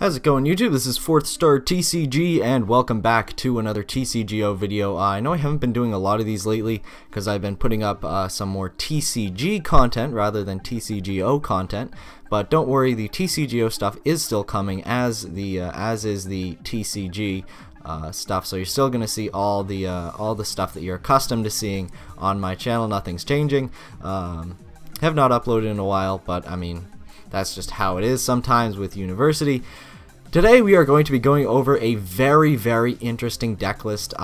How's it going, YouTube? This is FourthStarTCG and welcome back to another TCGO video. I know I haven't been doing a lot of these lately because I've been putting up some more TCG content rather than TCGO content, but don't worry, the TCGO stuff is still coming as is the TCG stuff, so you're still going to see all the stuff that you're accustomed to seeing on my channel. Nothing's changing. Have not uploaded in a while, but I mean, that's just how it is sometimes with university. Today we are going to be going over a very interesting deck list.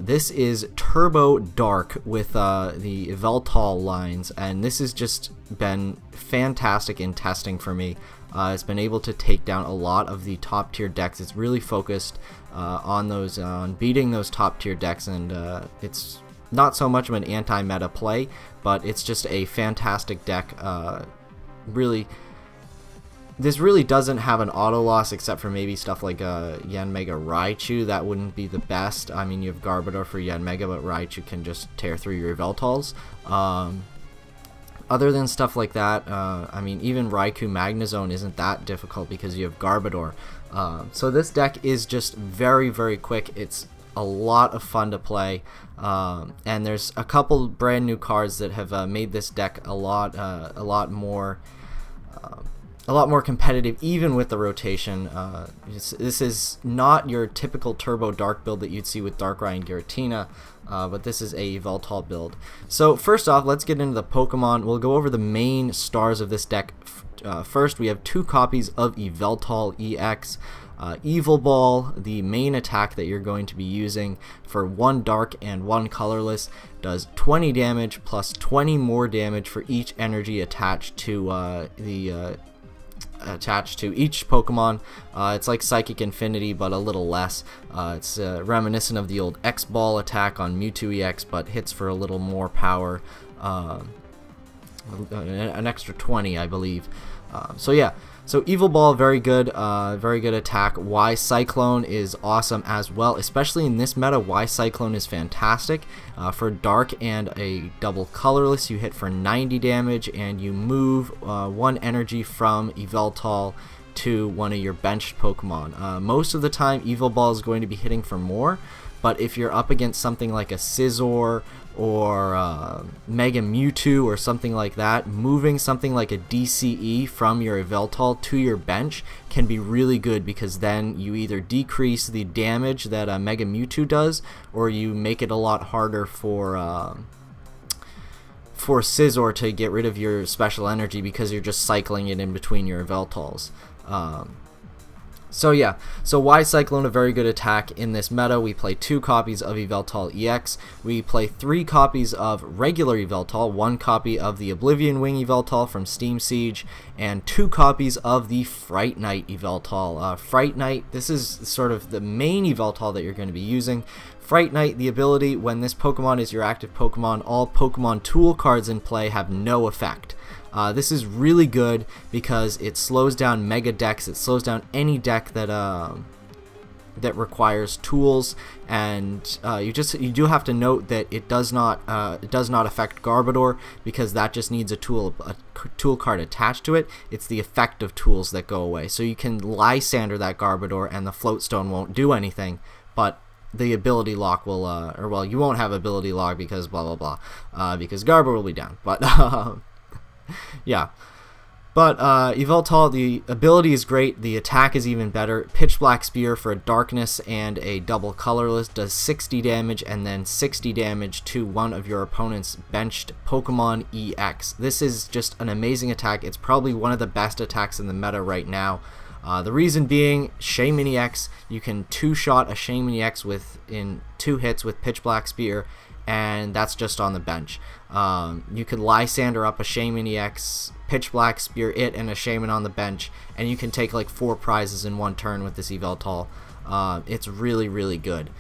This is Turbo Dark with the Yveltal lines, and this has just been fantastic in testing for me. It's been able to take down a lot of the top tier decks. It's really focused on beating those top tier decks, and it's not so much of an anti-meta play, but it's just a fantastic deck. This really doesn't have an auto loss except for maybe stuff like Yanmega Raichu. That wouldn't be the best. I mean, you have Garbodor for Yanmega, but Raichu can just tear through your Yveltals. Other than stuff like that, I mean, even Raikou Magnezone isn't that difficult because you have Garbodor. So this deck is just very quick. It's a lot of fun to play, and there's a couple brand new cards that have made this deck a lot more competitive, even with the rotation. This is not your typical Turbo Dark build that you'd see with Darkrai and Giratina, but this is a Yveltal build. So first off, let's get into the Pokemon. We'll go over the main stars of this deck. First, we have 2 copies of Yveltal EX. Evil Ball, the main attack that you're going to be using for 1 dark and 1 colorless, does 20 damage plus 20 more damage for each energy attached to each Pokemon. It's like Psychic Infinity, but a little less. It's reminiscent of the old X-Ball attack on Mewtwo EX, but hits for a little more power. An extra 20, I believe. So yeah, so Evil Ball, very good attack. Y Cyclone is awesome as well, especially in this meta. Y Cyclone is fantastic. For dark and a double colorless, you hit for 90 damage, and you move 1 energy from Yveltal to one of your benched Pokemon. Most of the time, Evil Ball is going to be hitting for more, but if you're up against something like a Scizor or Mega Mewtwo or something like that, moving something like a DCE from your Yveltal to your bench can be really good, because then you either decrease the damage that Mega Mewtwo does, or you make it a lot harder for Scizor to get rid of your special energy because you're just cycling it in between your Yveltals. So yeah, so Y Cyclone, a very good attack in this meta. We play 2 copies of Yveltal EX. We play 3 copies of regular Yveltal, 1 copy of the Oblivion Wing Yveltal from Steam Siege, and 2 copies of the Fright Knight Yveltal. Fright Knight, this is sort of the main Yveltal that you're going to be using. Fright Knight, the ability, when this Pokemon is your active Pokemon, all Pokemon tool cards in play have no effect. This is really good because it slows down mega decks. It slows down any deck that requires tools, and you do have to note that it does not affect Garbodor, because that just needs a tool card attached to it. It's the effect of tools that go away. So you can Lysander that Garbodor, and the Float Stone won't do anything, but the ability lock will, or well, you won't have ability lock because blah blah blah, because Garbodor will be down. But yeah, but Yveltal, the ability is great, the attack is even better. Pitch Black Spear for a darkness and a double colorless does 60 damage and then 60 damage to one of your opponent's benched Pokemon EX. This is just an amazing attack. It's probably one of the best attacks in the meta right now. The reason being, Shaymin EX, you can 2-shot a Shaymin EX in 2 hits with Pitch Black Spear, and that's just on the bench. You could Lysander up a Shaymin EX, Pitch Black Spear it, and a Shaymin on the bench, and you can take like 4 prizes in 1 turn with this Yveltal. It's really good.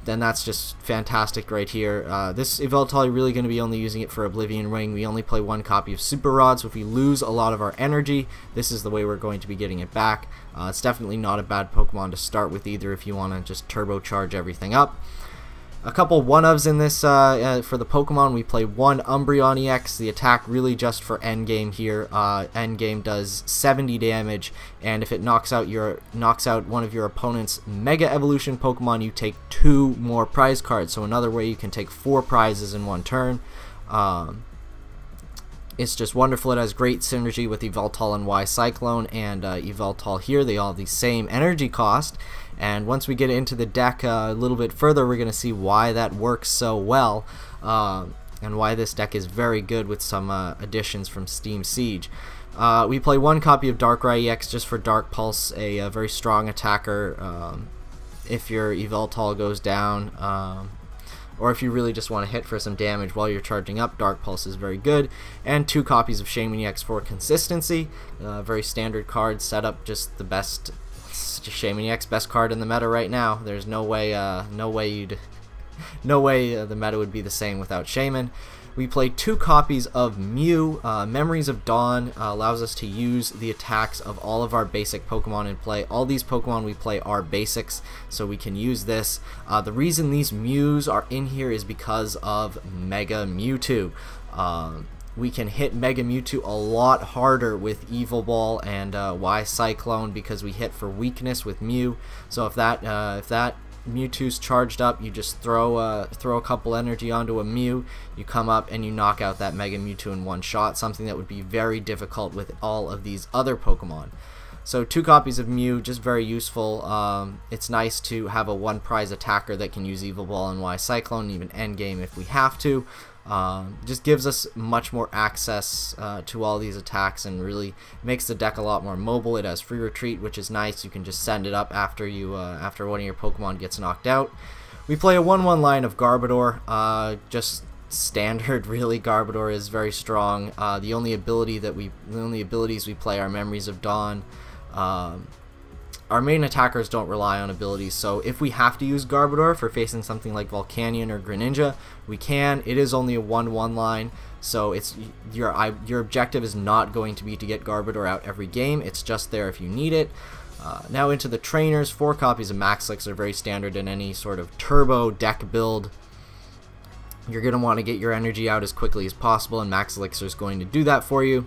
Then that's just fantastic right here. This Yveltal, you're really going to be only using it for Oblivion Ring. We only play 1 copy of Super Rod, so if we lose a lot of our energy, this is the way we're going to be getting it back. It's definitely not a bad Pokemon to start with either if you want to just turbocharge everything up. A couple one-ofs in this for the Pokemon. We play one Umbreon EX. The attack really just for endgame here. Endgame does 70 damage, and if it knocks out one of your opponent's Mega Evolution Pokemon, you take 2 more prize cards. So another way you can take 4 prizes in one turn. It's just wonderful. It has great synergy with Yveltal and Y Cyclone, and Yveltal here. They all have the same energy cost. And once we get into the deck a little bit further, we're going to see why that works so well, and why this deck is very good with some additions from Steam Siege. We play one copy of Darkrai EX just for Dark Pulse, a very strong attacker. If your Yveltal goes down, or if you really just want to hit for some damage while you're charging up, Dark Pulse is very good. And 2 copies of Shaymin EX for consistency. Very standard card setup, just the best. Shaymin EX, best card in the meta right now. There's no way the meta would be the same without Shaymin. We play 2 copies of Mew. Memories of Dawn allows us to use the attacks of all of our basic Pokemon in play. All these Pokemon we play are basics, so we can use this. The reason these Mews are in here is because of Mega Mewtwo. We can hit Mega Mewtwo a lot harder with Evil Ball and Y Cyclone because we hit for weakness with Mew. So if that Mewtwo's charged up, you just throw a couple energy onto a Mew, you come up and you knock out that Mega Mewtwo in one shot, something that would be very difficult with all of these other Pokemon. So 2 copies of Mew, just very useful. It's nice to have a 1 prize attacker that can use Evil Ball and Y Cyclone, even endgame if we have to. Just gives us much more access to all these attacks and really makes the deck a lot more mobile. It has free retreat, which is nice. You can just send it up after after one of your Pokemon gets knocked out. We play a 1/1 line of Garbodor, just standard really. Garbodor is very strong. The only abilities we play are Memories of Dawn. Our main attackers don't rely on abilities, so if we have to use Garbodor for facing something like Volcanion or Greninja, we can. It is only a 1/1 line, so it's your objective is not going to be to get Garbodor out every game. It's just there if you need it. Now into the trainers. 4 copies of Maxlix are very standard in any sort of turbo deck build. You're going to want to get your energy out as quickly as possible, and Max Elixir is going to do that for you.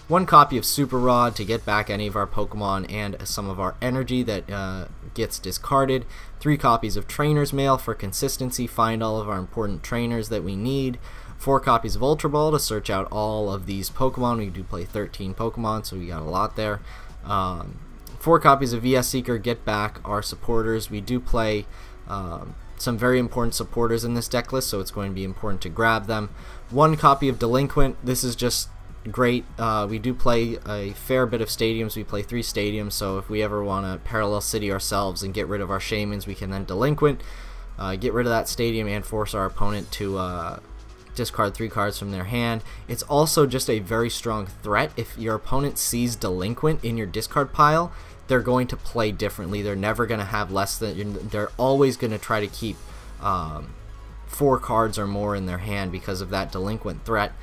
1 copy of Super Rod to get back any of our Pokemon and some of our energy that gets discarded. 3 copies of Trainer's Mail for consistency, find all of our important trainers that we need. 4 copies of Ultra Ball to search out all of these Pokemon. We do play 13 Pokemon, so we got a lot there. 4 copies of VS Seeker, get back our supporters. We do play some very important supporters in this deck list, so it's going to be important to grab them. 1 copy of Delinquent. This is just great. We do play a fair bit of stadiums. We play 3 stadiums, so if we ever want to parallel city ourselves and get rid of our Shaymins, we can then Delinquent, get rid of that stadium, and force our opponent to discard 3 cards from their hand. It's also just a very strong threat. If your opponent sees Delinquent in your discard pile, they're going to play differently. They're never going to have less than, they're always going to try to keep 4 cards or more in their hand because of that Delinquent threat.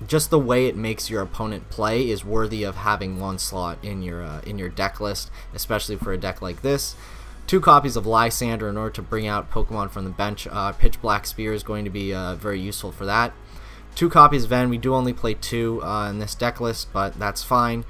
Just the way it makes your opponent play is worthy of having 1 slot in your deck list, especially for a deck like this. 2 copies of Lysander in order to bring out Pokemon from the bench. Pitch Black Spear is going to be very useful for that. 2 copies of Ven. We do only play 2 in this deck list, but that's fine.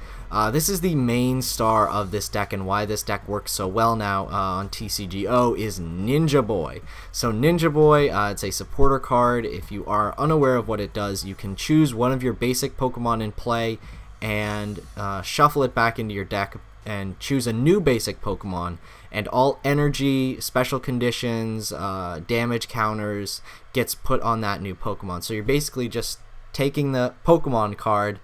This is the main star of this deck, and why this deck works so well now on TCGO is Ninja Boy. So Ninja Boy, it's a supporter card. If you are unaware of what it does, you can choose one of your basic Pokemon in play and shuffle it back into your deck and choose a new basic Pokemon, and all energy, special conditions, damage counters gets put on that new Pokemon. So you're basically just taking the Pokemon card,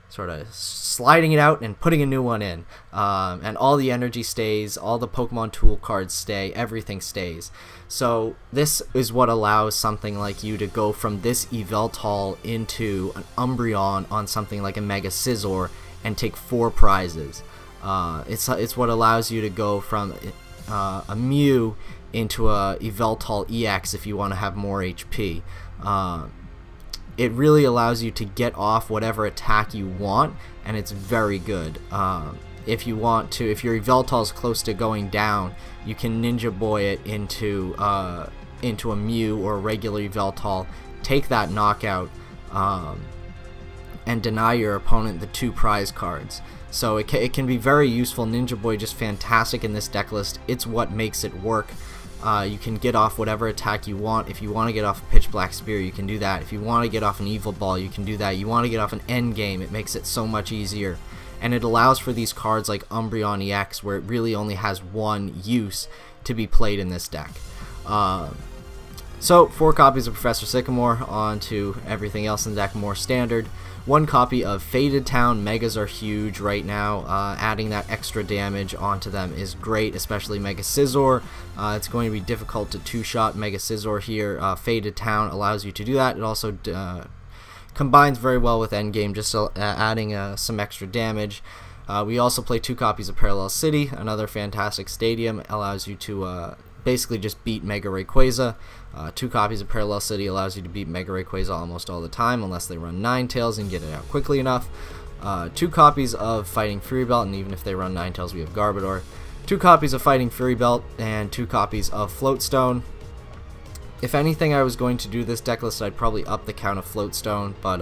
sort of sliding it out and putting a new one in, and all the energy stays, all the Pokemon tool cards stay, everything stays. So this is what allows something like you to go from this Yveltal into an Umbreon on something like a Mega Scizor and take 4 prizes. It's what allows you to go from a Mew into a Yveltal EX if you want to have more HP. It really allows you to get off whatever attack you want, and it's very good. if you want to, if your Yveltal is close to going down, you can Ninja Boy it into a Mew or a regular Yveltal, take that knockout, and deny your opponent the 2 prize cards. So it can be very useful. Ninja Boy just fantastic in this deck list. It's what makes it work. You can get off whatever attack you want. If you want to get off a Pitch Black Spear, you can do that. If you want to get off an Evil Ball, you can do that. You want to get off an Endgame, it makes it so much easier. And it allows for these cards like Umbreon EX, where it really only has one use, to be played in this deck. So 4 copies of Professor Sycamore, on to everything else in the deck, more standard. 1 copy of Faded Town. Megas are huge right now. Adding that extra damage onto them is great, especially Mega Scizor. It's going to be difficult to 2-shot Mega Scizor here. Faded Town allows you to do that. It also combines very well with Endgame, just adding some extra damage. We also play 2 copies of Parallel City, another fantastic stadium. Allows you to basically just beat Mega Rayquaza. 2 copies of Parallel City allows you to beat Mega Rayquaza almost all the time, unless they run Ninetales and get it out quickly enough. 2 copies of Fighting Fury Belt, and even if they run Ninetales, we have Garbodor. 2 copies of Fighting Fury Belt, and 2 copies of Floatstone. If anything, I was going to do this deck list, I'd probably up the count of Floatstone, but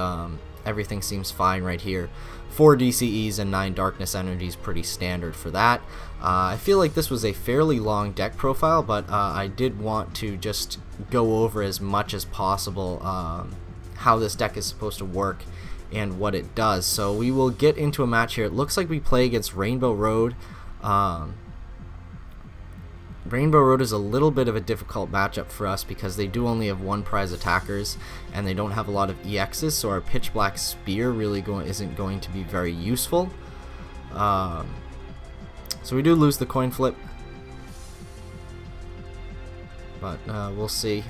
everything seems fine right here. 4 DCEs and 9 Darkness Energies, pretty standard for that. I feel like this was a fairly long deck profile, but I did want to just go over as much as possible how this deck is supposed to work and what it does. So we will get into a match here. It looks like we play against Rainbow Road. Rainbow Road is a little bit of a difficult matchup for us because they do only have 1 prize attackers and they don't have a lot of EXs, so our Pitch Black Spear really isn't going to be very useful. So we do lose the coin flip, but we'll see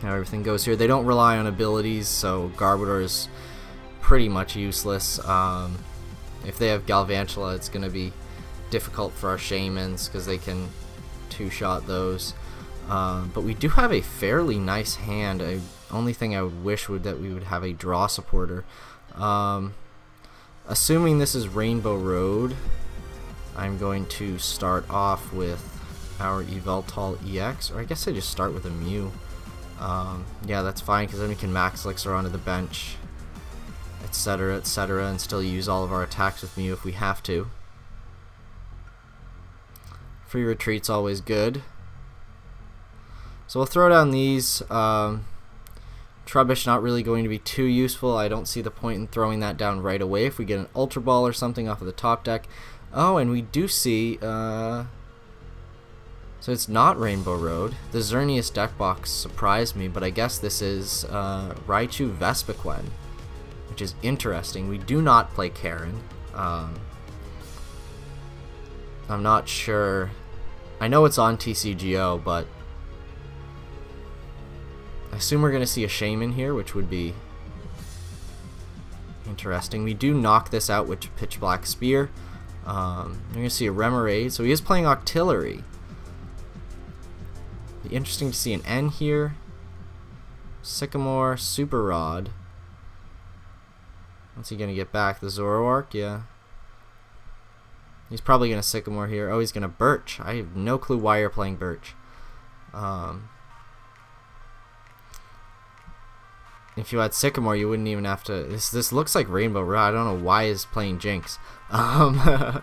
how everything goes here. They don't rely on abilities, so Garbodor is pretty much useless. If they have Galvantula, it's going to be difficult for our Shaymins because they can 2-shot those. But we do have a fairly nice hand. The only thing I would wish would that we would have a draw supporter. Assuming this is Rainbow Road, I'm going to start off with our Yveltal EX, or I guess I just start with a Mew. Yeah, that's fine because then we can Max Elixir onto the bench, etc., etc., and still use all of our attacks with Mew if we have to. Free Retreat's always good. So we'll throw down these. Trubbish not really going to be too useful. I don't see the point in throwing that down right away if we get an Ultra Ball or something off of the top deck. Oh, and we do see... so it's not Rainbow Road. The Xerneas deck box surprised me, but I guess this is Raichu Vespiquen, which is interesting. We do not play Karen. I'm not sure. I know it's on TCGO, but I assume we're going to see a Shaymin here, which would be interesting. We do knock this out with Pitch Black Spear. You're going to see a Remoraid, so he is playing Octillery. Be interesting to see an N here. Sycamore, Super Rod. What's he going to get back? The Zoroark? Yeah. He's probably going to Sycamore here. Oh, he's going to Birch. I have no clue why you're playing Birch. If you had Sycamore, you wouldn't even have to... This looks like Rainbow Road. I don't know why he's playing Jinx. You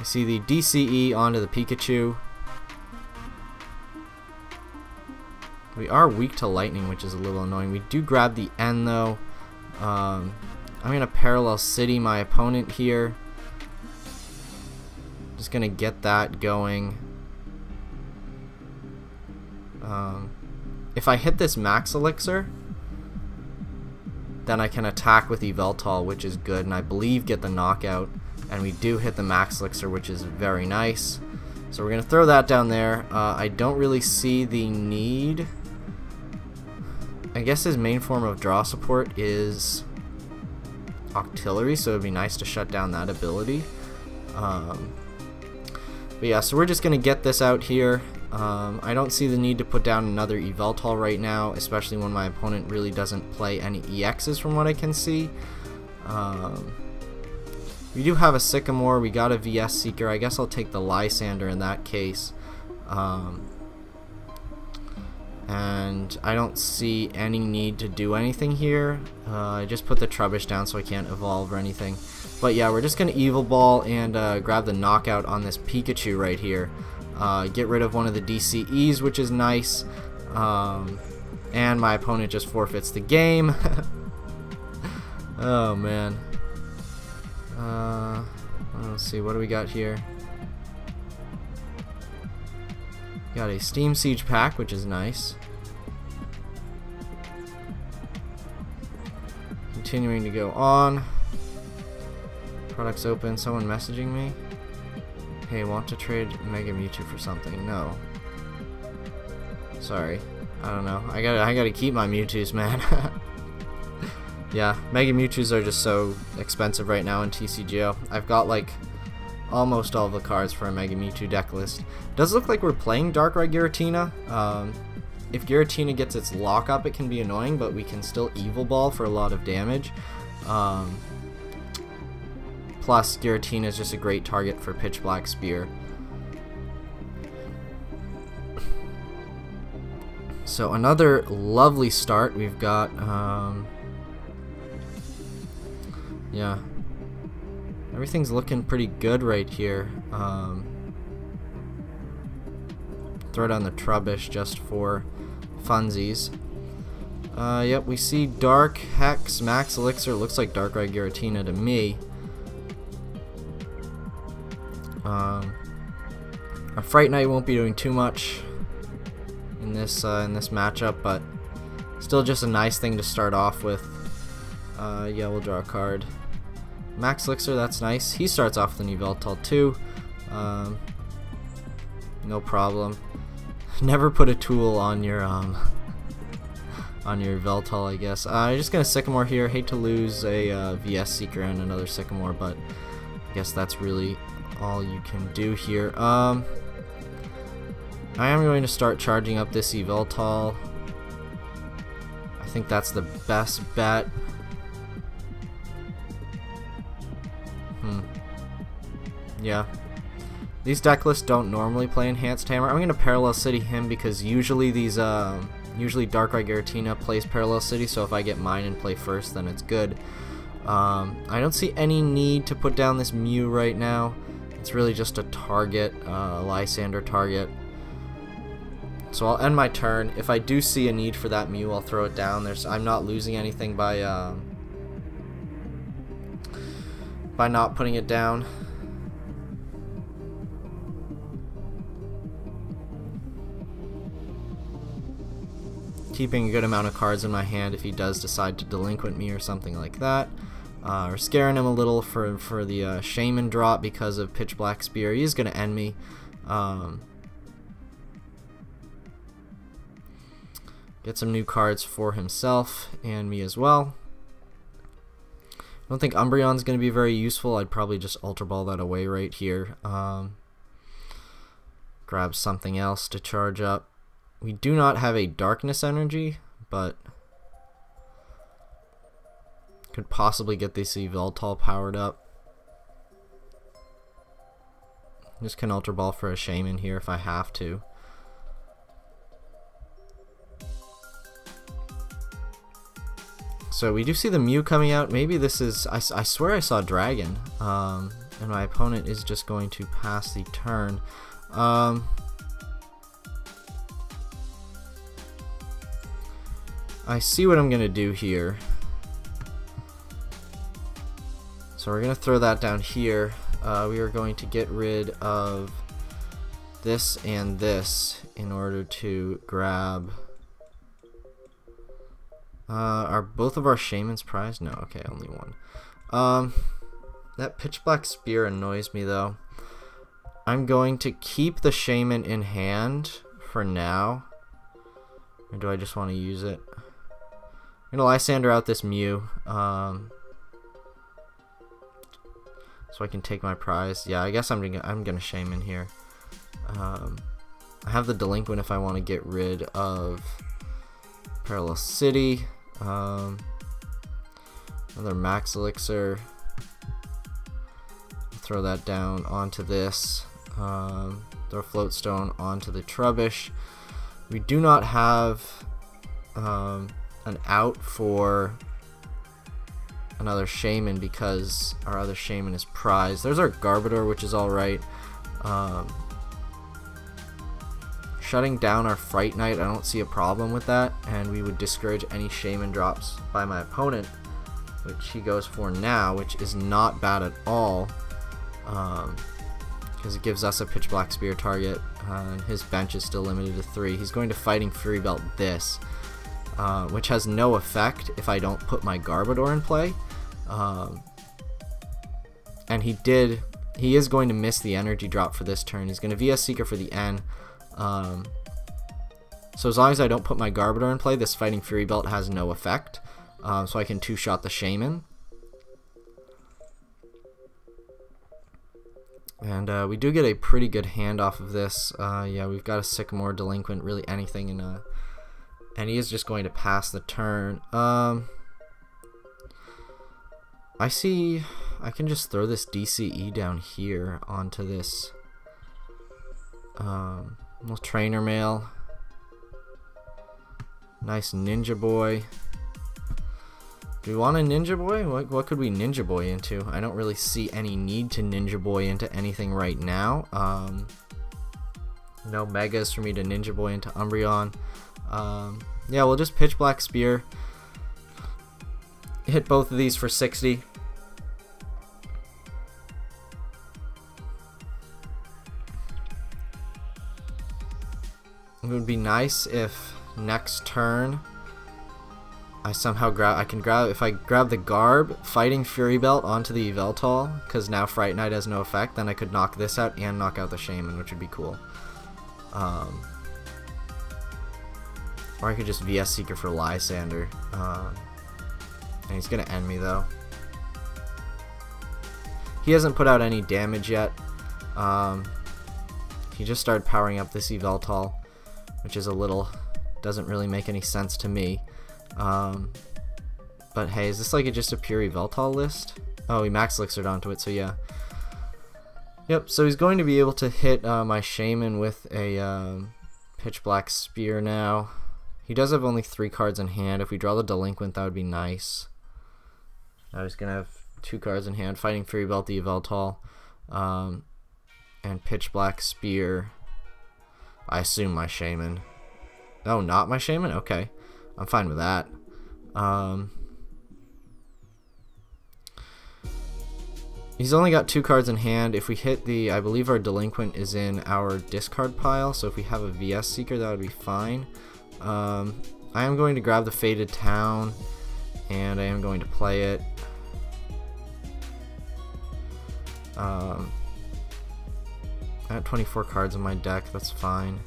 see the DCE onto the Pikachu. We are weak to Lightning, which is a little annoying. We do grab the N, though. I'm going to Parallel City my opponent here. Just going to get that going. If I hit this Max Elixir, then I can attack with Yveltal, which is good, and I believe get the knockout. And we do hit the Max Elixir, which is very nice. So we're going to throw that down there. I don't really see the need. I guess his main form of draw support is Octillery, so it would be nice to shut down that ability. But yeah, so we're just going to get this out here. I don't see the need to put down another Yveltal right now, especially when my opponent really doesn't play any EXs from what I can see. We do have a Sycamore. We got a VS Seeker. I guess I'll take the Lysander in that case. And I don't see any need to do anything here. I just put the Trubbish down so I can't evolve or anything. But yeah, we're just going to Evil Ball and grab the knockout on this Pikachu right here. Get rid of one of the DCEs, which is nice. And my opponent just forfeits the game. Oh man. Let's see, what do we got here? Got a Steam Siege pack, which is nice. Continuing to go on. Products open. Someone messaging me. Hey, want to trade Mega Mewtwo for something? No. Sorry. I don't know. I gotta keep my Mewtwo's, man. Yeah, Mega Mewtwo's are just so expensive right now in TCGO. I've got like almost all the cards for a Mega Mewtwo deck list. Does look like we're playing Darkrai Giratina. If Giratina gets its lock up, it can be annoying, but we can still Evil Ball for a lot of damage. Plus, Giratina is just a great target for Pitch Black Spear. So another lovely start. We've got, yeah, everything's looking pretty good right here. Throw down the Trubbish just for funsies. Yep, we see Dark, Hex, Max Elixir. Looks like Darkrai Giratina to me. Our Fright Knight won't be doing too much in this matchup, but still just a nice thing to start off with. Yeah, we'll draw a card. Max Elixir, that's nice. He starts off with an Yveltal too. No problem. Never put a tool on your Yveltal, I guess. I'm just gonna Sycamore here. Hate to lose a VS Seeker and another Sycamore, but I guess that's really all you can do here. I am going to start charging up this Yveltal. I think that's the best bet. Yeah. These deck lists don't normally play Enhanced Hammer. I'm going to Parallel City him because usually these usually Darkrai Giratina plays Parallel City, so if I get mine and play first, then it's good. I don't see any need to put down this Mew right now. It's really just a target, Lysander target. So I'll end my turn. If I do see a need for that Mew, I'll throw it down. I'm not losing anything by not putting it down. Keeping a good amount of cards in my hand if he does decide to delinquent me or something like that. Or scaring him a little for the Shaman drop because of Pitch Black Spear. He's going to end me. Get some new cards for himself and me as well. I don't think Umbreon's going to be very useful. I'd probably just Ultra Ball that away right here. Grab something else to charge up. We do not have a Darkness Energy, but could possibly get this Yveltal powered up. Just can Ultra Ball for a Shaman here if I have to. So we do see the Mew coming out. Maybe this is... I swear I saw Dragon. And my opponent is just going to pass the turn. I see what I'm going to do here. So we're going to throw that down here. We are going to get rid of this and this in order to grab... are both of our Shamans prized? No, okay, only one. That Pitch Black Spear annoys me though. I'm going to keep the Shaman in hand for now. Or do I just want to use it? I'm gonna Lysander out this Mew, so I can take my prize. Yeah, I guess I'm gonna Shaman here. I have the Delinquent if I want to get rid of Parallel City. Another Max Elixir. throw that down onto this. Throw Float Stone onto the Trubbish. We do not have an out for another Shaman because our other Shaman is prized. There's our Garbodor, which is alright. Shutting down our Fright Knight, I don't see a problem with that, and we would discourage any Shaman drops by my opponent, which he goes for now, which is not bad at all, because it gives us a Pitch Black Spear target, and his bench is still limited to 3. He's going to Fighting Fury Belt this, which has no effect if I don't put my Garbodor in play, and he is going to miss the energy drop for this turn. He's going to VS Seeker for the N. So as long as I don't put my Garbodor in play, this Fighting Fury Belt has no effect. So I can two-shot the Shaman. And we do get a pretty good hand off of this. Yeah, we've got a Sycamore, Delinquent, really anything, and he is just going to pass the turn. I see I can just throw this DCE down here onto this little Trainer Mail. Nice Ninja Boy. Do we want a Ninja Boy? What could we Ninja Boy into? I don't really see any need to Ninja Boy into anything right now. No Megas for me to Ninja Boy into Umbreon. Yeah, we'll just Pitch Black Spear. Hit both of these for 60. It would be nice if next turn I somehow if I grab the Garb, Fighting Fury Belt onto the Yveltal, because now Fright Knight has no effect, then I could knock this out and knock out the Shaman, which would be cool. Or I could just VS Seeker for Lysander. And he's gonna end me though. He hasn't put out any damage yet. He just started powering up this Yveltal, which is doesn't really make any sense to me. But hey, is this like just a pure Yveltal list? Oh, he Max Elixir'd onto it, so yeah. Yep, so he's going to be able to hit my Shaman with a Pitch Black Spear now. He does have only 3 cards in hand. If we draw the Delinquent, that would be nice. Now he's going to have 2 cards in hand. Fighting Fury Belt, the Yveltal, and Pitch Black Spear. I assume my Shaman. Oh, not my Shaman? Okay. I'm fine with that. He's only got 2 cards in hand. If we hit I believe our Delinquent is in our discard pile, so if we have a VS Seeker, that would be fine. I am going to grab the Faded Town, and I am going to play it. I have 24 cards in my deck, that's fine.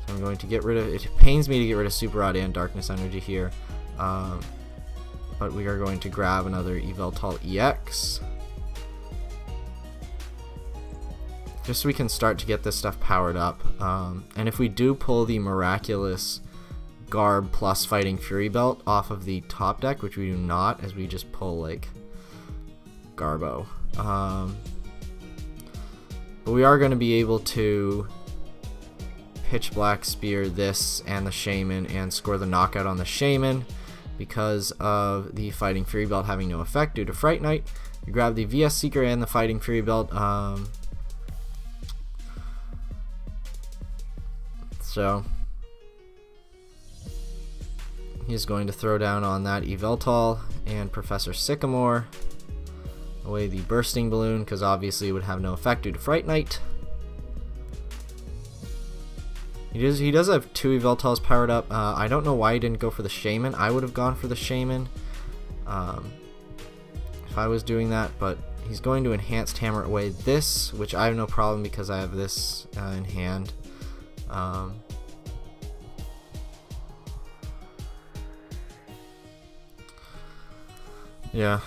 So I'm going to get rid of, it pains me to get rid of Super Rod and Darkness Energy here, but we are going to grab another Yveltal EX, just so we can start to get this stuff powered up. And if we do pull the miraculous Garb plus Fighting Fury Belt off of the top deck, which we do not, as we just pull like Garbo. But we are going to be able to Pitch Black Spear this and the Shaman and score the knockout on the Shaman because of the Fighting Fury Belt having no effect due to Fright Knight. We grab the VS Seeker and the Fighting Fury Belt. So he's going to throw down on that Yveltal and Professor Sycamore. Away the Bursting Balloon, because obviously it would have no effect due to Fright Knight. He does have 2 Yveltals powered up. I don't know why he didn't go for the Shaman. I would have gone for the Shaman if I was doing that, but he's going to Enhanced Hammer away this, which I have no problem because I have this in hand. Yeah.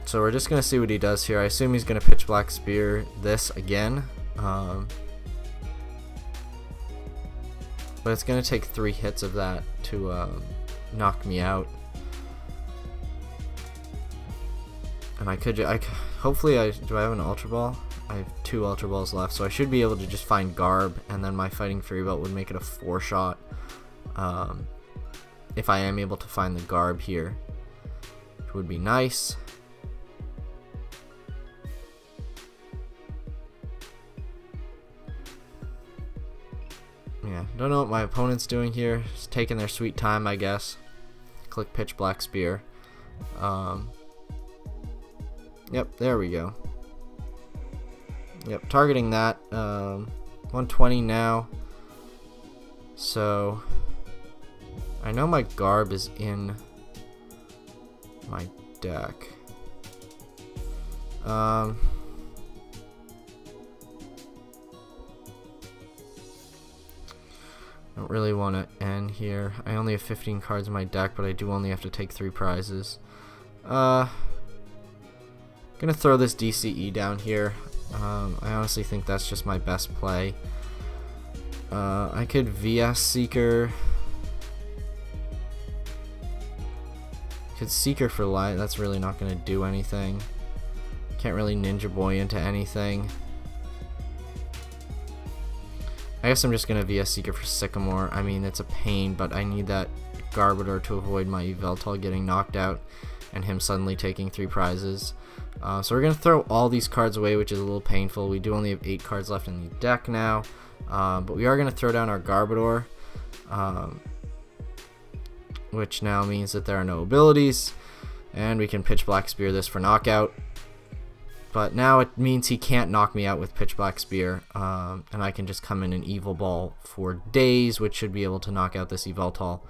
So we're just going to see what he does here. I assume he's going to Pitch Black Spear this again. But it's going to take 3 hits of that to knock me out. And hopefully do I have an Ultra Ball? I have 2 Ultra Balls left, so I should be able to just find Garb, and then my Fighting Fury Belt would make it a 4-shot. If I am able to find the Garb here, which would be nice. Yeah, don't know what my opponent's doing here. Just taking their sweet time, I guess. Click Pitch Black Spear. Yep, there we go. Yep, targeting that. 120 now. So I know my Garb is in my deck. Don't really want to end here. I only have 15 cards in my deck, but I do only have to take 3 prizes. Gonna throw this DCE down here. I honestly think that's just my best play. I could VS Seeker. Could Seeker for light. That's really not gonna do anything. Can't really Ninja Boy into anything. I guess I'm just going to VS Seeker for Sycamore. I mean, it's a pain, but I need that Garbodor to avoid my Yveltal getting knocked out and him suddenly taking 3 prizes. So we're going to throw all these cards away, which is a little painful. We do only have 8 cards left in the deck now, but we are going to throw down our Garbodor, which now means that there are no abilities, and we can Pitch Black Spear this for knockout. But now it means he can't knock me out with Pitch Black Spear, and I can just come in and Evil Ball for days, which should be able to knock out this Yveltal.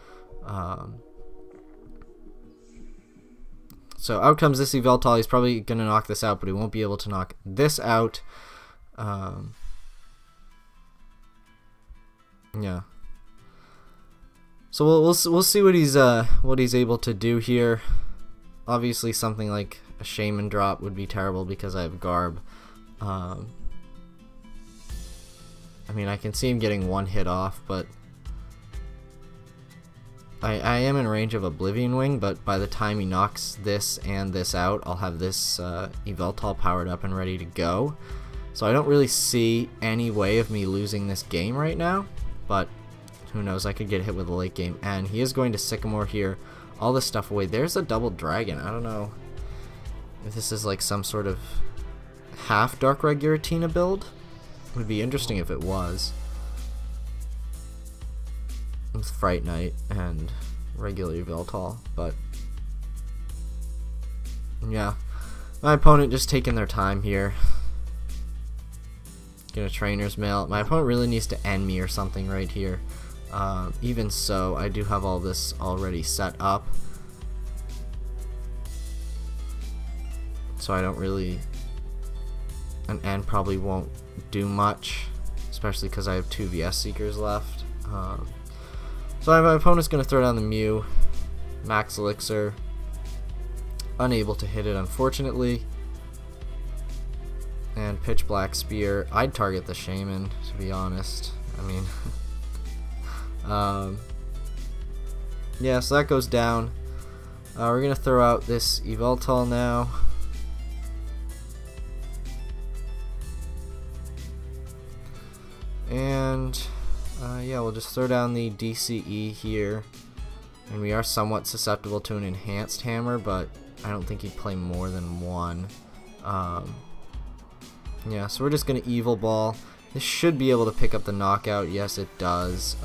So out comes this Yveltal. He's probably going to knock this out, but he won't be able to knock this out. Yeah. So we'll see what he's able to do here. Obviously, something like a Shaman drop would be terrible because I have Garb. I mean, I can see him getting 1 hit off, but I am in range of Oblivion Wing, but by the time he knocks this and this out, I'll have this Yveltal powered up and ready to go. So I don't really see any way of me losing this game right now, but who knows, I could get hit with a late game. And he is going to Sycamore here, all this stuff away. There's a double dragon. I don't know if this is like some sort of half Darkrai Giratina build. Would be interesting if it was. With Fright Knight and regular Yveltal, but yeah, my opponent just taking their time here. Get a Trainer's Mail. My opponent really needs to end me or something right here. Even so, I do have all this already set up, so I don't really, an end probably won't do much, especially because I have 2 VS Seekers left. So my opponent's going to throw down the Mew, Max Elixir, unable to hit it unfortunately, and Pitch Black Spear. I'd target the Shaman, to be honest. I mean, yeah, so that goes down. We're going to throw out this Yveltal now. And yeah, we'll just throw down the DCE here. And we are somewhat susceptible to an Enhanced Hammer, but I don't think he'd play more than 1. Yeah, so we're just going to Evil Ball. This should be able to pick up the knockout. Yes, it does.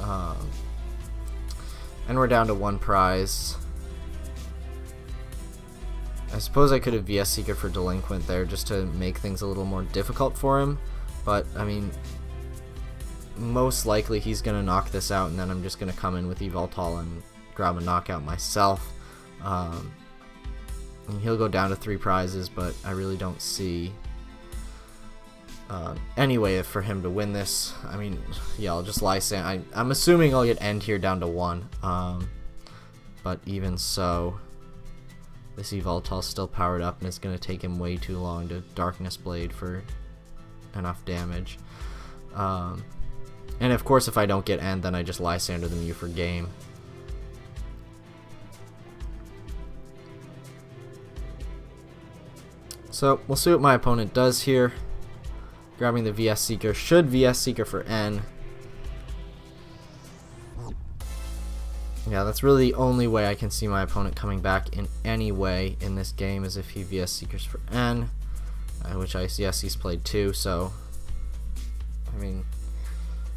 And we're down to 1 prize. I suppose I could have VS Seeker for Delinquent there just to make things a little more difficult for him. But, I mean, most likely he's going to knock this out, and then I'm just going to come in with Yveltal and grab a knockout myself. And he'll go down to 3 prizes, but I really don't see any way for him to win this. I mean, yeah, I'll just Lysand. I'm assuming I'll get end here down to 1. But even so, this Yveltal's still powered up, and it's going to take him way too long to Darkness Blade for enough damage. And of course, if I don't get end, then I just Lysander the Mew for game. So we'll see what my opponent does here. Grabbing the VS Seeker. Should VS Seeker for N. Yeah, that's really the only way I can see my opponent coming back in any way in this game is if he VS Seekers for N, which yes, he's played 2, so I mean,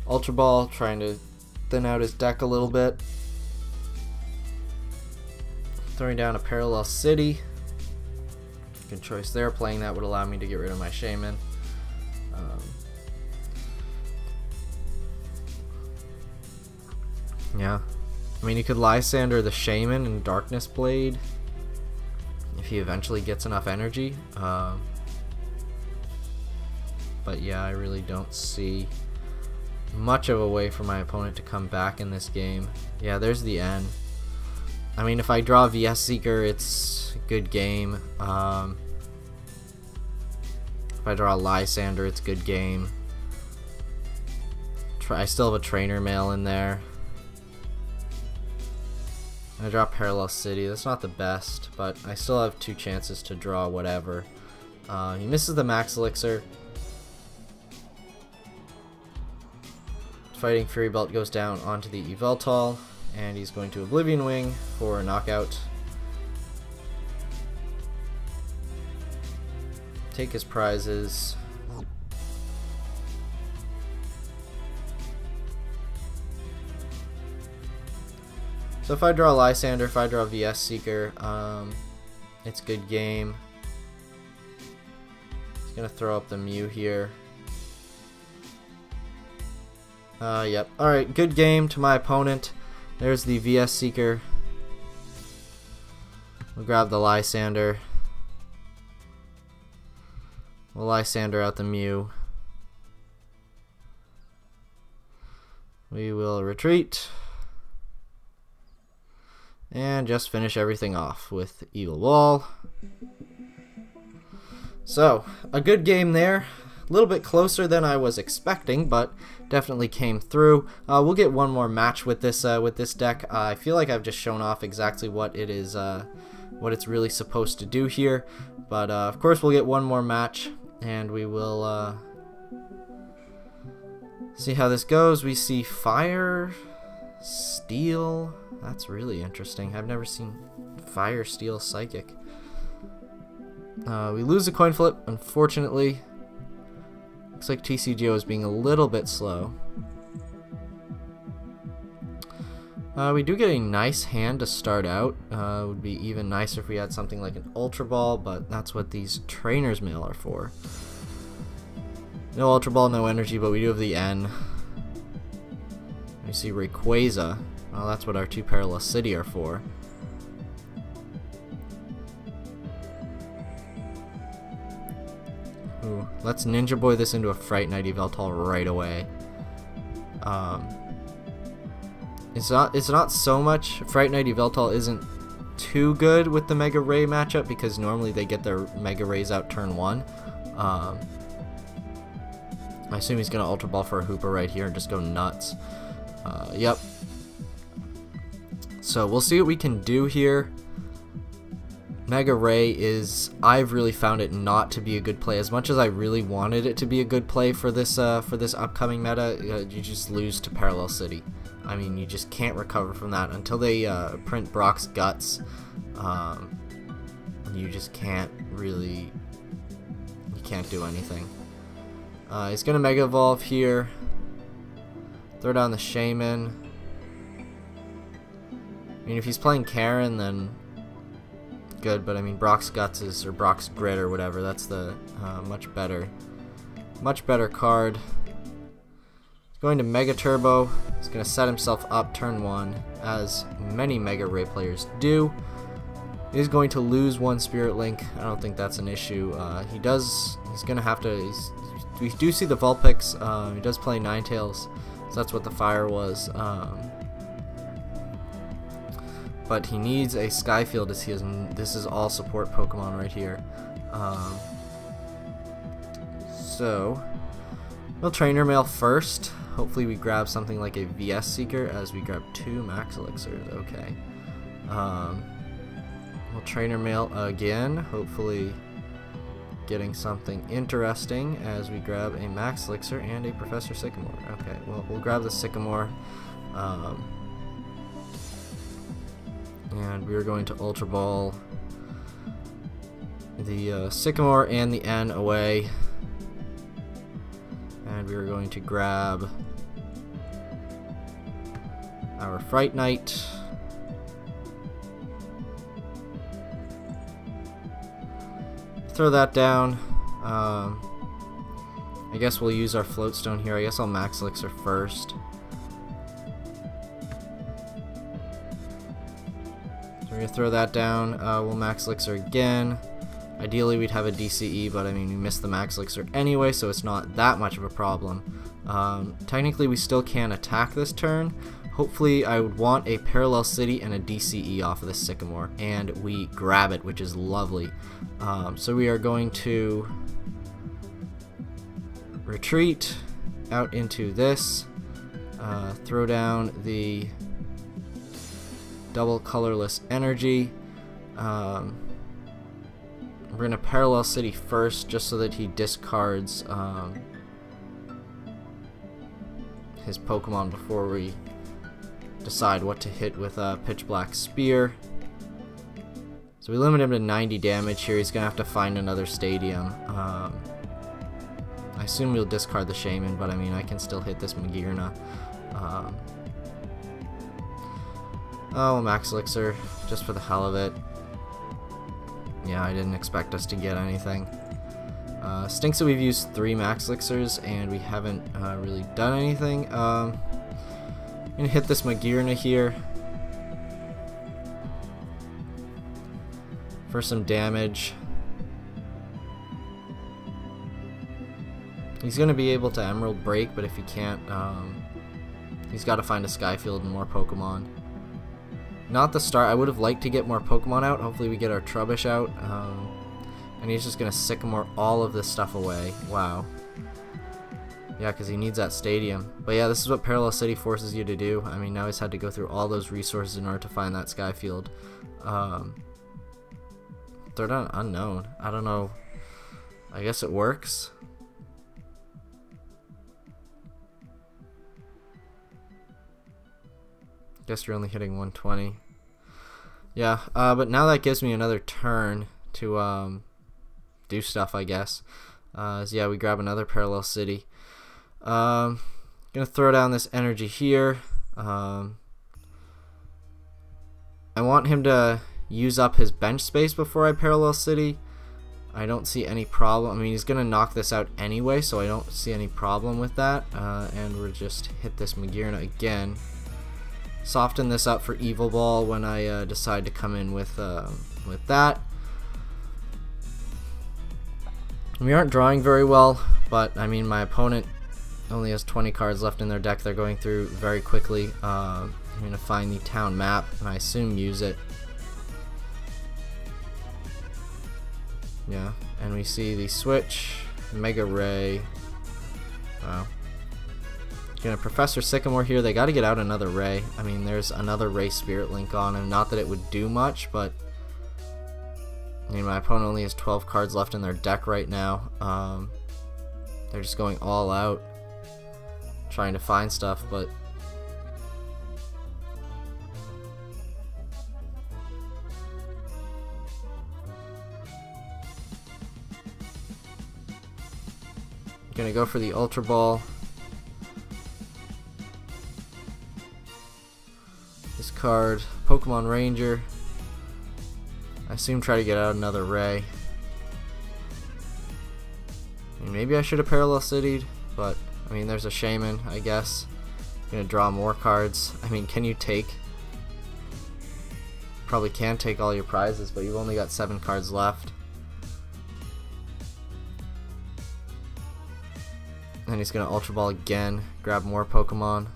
Ultra Ball, trying to thin out his deck a little bit. Throwing down a Parallel City. Good choice there. Playing that would allow me to get rid of my Shaman. Yeah. I mean, you could Lysander the Shaman and Darkness Blade if he eventually gets enough energy. But yeah, I really don't see much of a way for my opponent to come back in this game. Yeah, there's the N. I mean, if I draw VS Seeker, it's a good game. If I draw Lysander, it's a good game. I still have a Trainer Mail in there. I draw Parallel City. That's not the best, but I still have 2 chances to draw whatever. He misses the Max Elixir. Fighting Fury Belt goes down onto the Yveltal, and he's going to Oblivion Wing for a knockout. Take his prizes. So if I draw Lysander, if I draw VS Seeker, it's a good game. He's gonna throw up the Mew here. Yep. Alright, good game to my opponent. There's the VS Seeker. We'll grab the Lysander. We'll Lysander out the Mew. We will retreat. And just finish everything off with Evil Wall. So, a good game there. A little bit closer than I was expecting, but definitely came through. We'll get one more match with this deck. I feel like I've just shown off exactly what it is, what it's really supposed to do here. But of course, we'll get one more match, and we will see how this goes. We see Fire, Steel. That's really interesting. I've never seen Fire, Steel, Psychic. We lose a coin flip, unfortunately. Looks like TCG is being a little bit slow. We do get a nice hand to start out. Would be even nicer if we had something like an Ultra Ball, but that's what these Trainer's Mail are for. No Ultra Ball, no energy, but we do have the N. We see Rayquaza. Well, that's what our 2 Parallel City are for. Ooh, let's Ninja Boy this into a Fright Night Yveltal right away. It's not so much. Fright Night Yveltal isn't too good with the Mega Ray matchup because normally they get their Mega Rays out turn 1. I assume he's gonna Ultra Ball for a Hooper right here and just go nuts. Yep. So we'll see what we can do here. Mega Ray is, I've really found it not to be a good play. As much as I really wanted it to be a good play for this upcoming meta, you just lose to Parallel City. I mean, you just can't recover from that until they print Brock's Guts. You just can't really, you can't do anything. He's gonna Mega Evolve here. Throw down the Shaman. I mean, if he's playing Karen, then good, but I mean, Brock's Guts is, or Brock's Grit or whatever, that's the much better card. He's going to Mega Turbo. He's going to set himself up turn 1, as many Mega Ray players do. He's going to lose 1 Spirit Link. I don't think that's an issue. He's going to have to, we do see the Vulpix. He does play Ninetales, so that's what the fire was. But he needs a Skyfield as he has. This is all support Pokemon right here. So we'll Trainer Mail first. Hopefully we grab something like a VS Seeker as we grab 2 Max Elixirs. Okay. We'll Trainer Mail again. Hopefully getting something interesting as we grab a Max Elixir and a Professor Sycamore. Okay, well, we'll grab the Sycamore. And we're going to Ultra Ball the Sycamore and the N away. And we're going to grab our Fright Knight. Throw that down. I guess we'll use our Floatstone here. I guess I'll Max Elixir first. So we're going to throw that down. We'll Max Elixir again. Ideally we'd have a DCE, but I mean we missed the Max Elixir anyway, so it's not that much of a problem. Technically we still can attack this turn. Hopefully I would want a Parallel City and a DCE off of this Sycamore, and we grab it, which is lovely. So we are going to retreat out into this, throw down the double colorless energy. We're going to Parallel City first just so that he discards his Pokemon before we decide what to hit with a Pitch Black Spear. So we limit him to 90 damage here. He's going to have to find another stadium. I assume we'll discard the Shaman, but I mean I can still hit this Magearna. Oh, Max Elixir, just for the hell of it. Yeah, I didn't expect us to get anything. Stinks that we've used 3 Max Elixirs and we haven't really done anything. I'm gonna hit this Magearna here for some damage. He's gonna be able to Emerald Break, but if he can't, he's got to find a Skyfield and more Pokemon. Not the start. I would have liked to get more Pokemon out. Hopefully we get our Trubbish out. And he's just gonna Sycamore all of this stuff away. Wow. Yeah, because he needs that stadium. But yeah, this is what Parallel City forces you to do. I mean, now he's had to go through all those resources in order to find that Skyfield. Third on Unknown. I don't know. I guess it works. Guess you're only hitting 120. Yeah, but now that gives me another turn to do stuff, I guess. So yeah, we grab another Parallel City. Gonna throw down this energy here. I want him to use up his bench space before I Parallel City. I don't see any problem. I mean, he's gonna knock this out anyway, so I don't see any problem with that. And we'll just hit this Magearna again. Soften this up for Evil Ball when I decide to come in with that. We aren't drawing very well, but I mean my opponent only has 20 cards left in their deck. They're going through very quickly. I'm going to find the town map and I assume use it. Yeah, and we see the switch, Mega Ray. Wow. Gonna Professor Sycamore here. They got to get out another Ray. I mean, there's another Ray Spirit Link on him. Not that it would do much, but I mean, my opponent only has 12 cards left in their deck right now. They're just going all out, trying to find stuff, but gonna go for the Ultra Ball. Card, Pokemon Ranger. I assume try to get out another Ray. I mean, maybe I should have Parallel City'd, but I mean there's a Shaman, I guess. Gonna draw more cards. I mean, can you take? Probably can take all your prizes, but you've only got 7 cards left. And he's gonna Ultra Ball again, grab more Pokemon.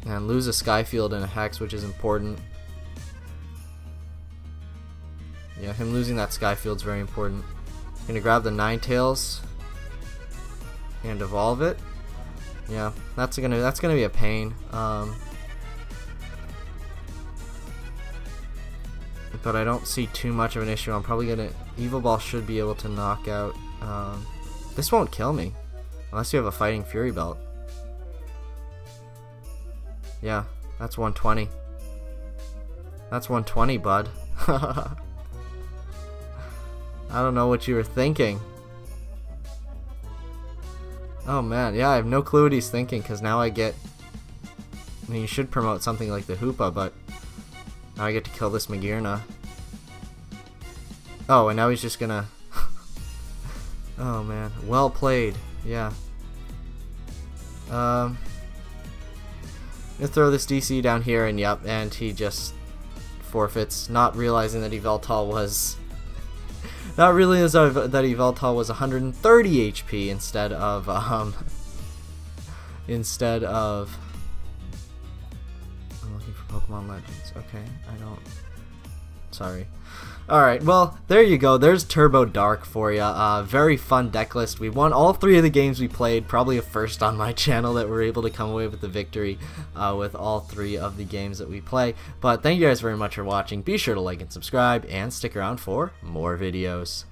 And lose a Skyfield and a Hex, which is important. Yeah, him losing that Skyfield is very important. Gonna grab the Ninetales and evolve it. Yeah, that's gonna be a pain. but I don't see too much of an issue. I'm probably gonna... Evil Ball should be able to knock out... this won't kill me. Unless you have a Fighting Fury Belt. Yeah, that's 120. That's 120, bud. I don't know what you were thinking. Oh man, yeah, I have no clue what he's thinking, because now I get... I mean, you should promote something like the Hoopa, but now I get to kill this Magearna. Oh, and now he's just gonna... Oh man, well played. Yeah. I'm gonna throw this DC down here, and yep, and he just forfeits, not realizing that Yveltal was... Not realizing that Yveltal was 130 HP instead of, I'm looking for Pokemon Legends. Okay, I don't... Sorry. Alright, well, there you go. There's Turbo Dark for you. Very fun deck list. We won all 3 of the games we played. Probably a first on my channel that we're able to come away with the victory with all 3 of the games that we play. But thank you guys very much for watching. Be sure to like and subscribe, and stick around for more videos.